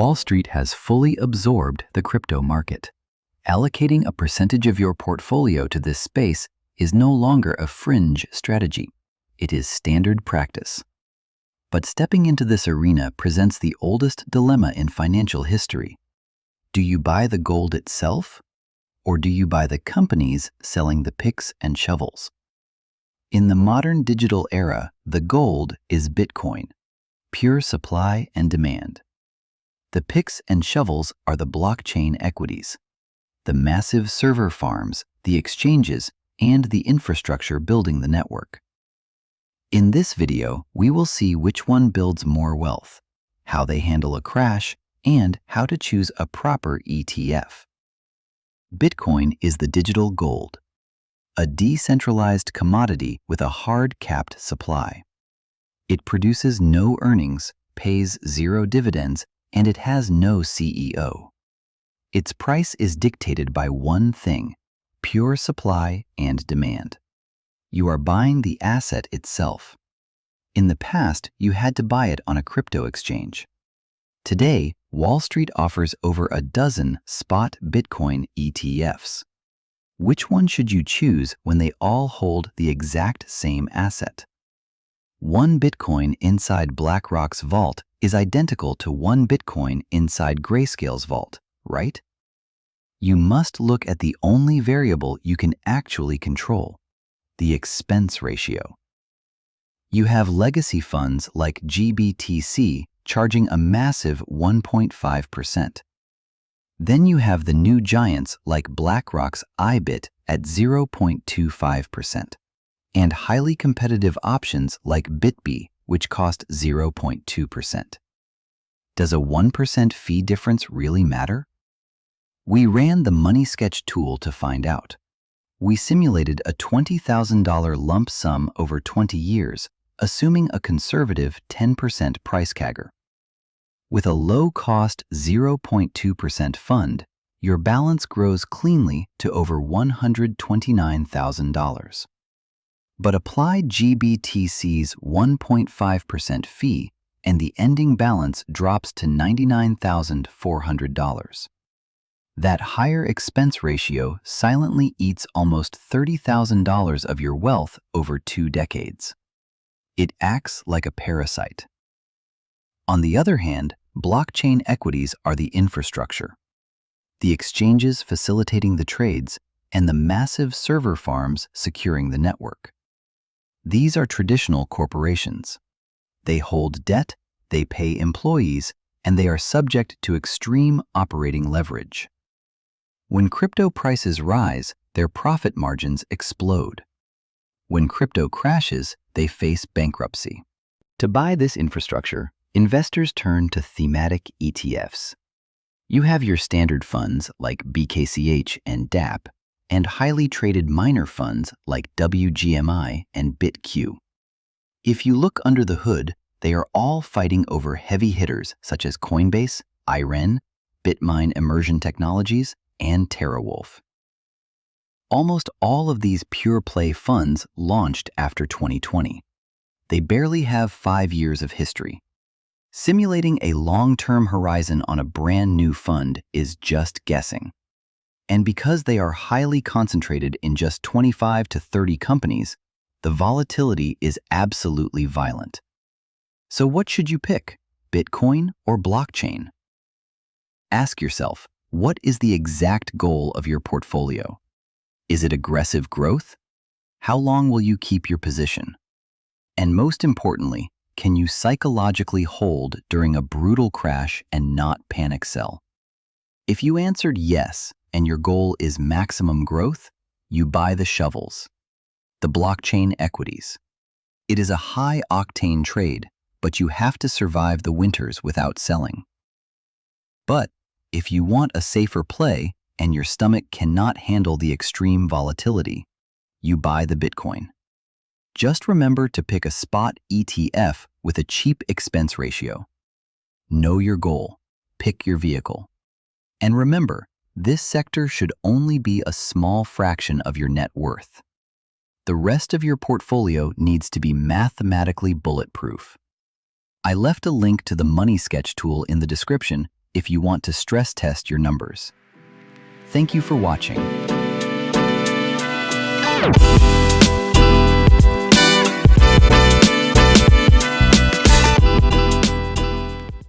Wall Street has fully absorbed the crypto market. Allocating a percentage of your portfolio to this space is no longer a fringe strategy. It is standard practice. But stepping into this arena presents the oldest dilemma in financial history. Do you buy the gold itself, or do you buy the companies selling the picks and shovels? In the modern digital era, the gold is Bitcoin, pure supply and demand. The picks and shovels are the blockchain equities, the massive server farms, the exchanges, and the infrastructure building the network. In this video, we will see which one builds more wealth, how they handle a crash, and how to choose a proper ETF. Bitcoin is the digital gold, a decentralized commodity with a hard-capped supply. It produces no earnings, pays zero dividends, and it has no CEO. Its price is dictated by one thing: pure supply and demand. You are buying the asset itself. In the past, you had to buy it on a crypto exchange. Today, Wall Street offers over a dozen spot Bitcoin ETFs. Which one should you choose when they all hold the exact same asset? One Bitcoin inside BlackRock's vault is identical to one Bitcoin inside Grayscale's vault, right? You must look at the only variable you can actually control: the expense ratio. You have legacy funds like GBTC charging a massive 1.5%. Then you have the new giants like BlackRock's IBIT at 0.25%, and highly competitive options like BITB, which cost 0.2%. Does a 1% fee difference really matter? We ran the MoneySketch tool to find out. We simulated a $20,000 lump sum over 20 years, assuming a conservative 10% price CAGR. With a low-cost 0.2% fund, your balance grows cleanly to over $129,000. But apply GBTC's 1.5% fee, and the ending balance drops to $99,400. That higher expense ratio silently eats almost $30,000 of your wealth over 2 decades. It acts like a parasite. On the other hand, blockchain equities are the infrastructure, the exchanges facilitating the trades, and the massive server farms securing the network. These are traditional corporations. They hold debt, they pay employees, and they are subject to extreme operating leverage. When crypto prices rise, their profit margins explode. When crypto crashes, they face bankruptcy. To buy this infrastructure, investors turn to thematic ETFs. You have your standard funds like BKCH and DAPP, and highly traded minor funds like WGMI and BITQ. If you look under the hood, they are all fighting over heavy hitters such as Coinbase, IREN, Bitmine Immersion Technologies, and TeraWulf. Almost all of these pure-play funds launched after 2020. They barely have 5 years of history. Simulating a long-term horizon on a brand new fund is just guessing. And because they are highly concentrated in just 25 to 30 companies, the volatility is absolutely violent. So what should you pick, Bitcoin or blockchain? Ask yourself, what is the exact goal of your portfolio? Is it aggressive growth? How long will you keep your position? And most importantly, can you psychologically hold during a brutal crash and not panic sell? If you answered yes, and your goal is maximum growth, you buy the shovels, the blockchain equities. It is a high-octane trade, but you have to survive the winters without selling. But if you want a safer play and your stomach cannot handle the extreme volatility, you buy the Bitcoin. Just remember to pick a spot ETF with a cheap expense ratio. Know your goal, pick your vehicle. And remember, this sector should only be a small fraction of your net worth. The rest of your portfolio needs to be mathematically bulletproof. I left a link to the MoneySketch tool in the description if you want to stress test your numbers. Thank you for watching.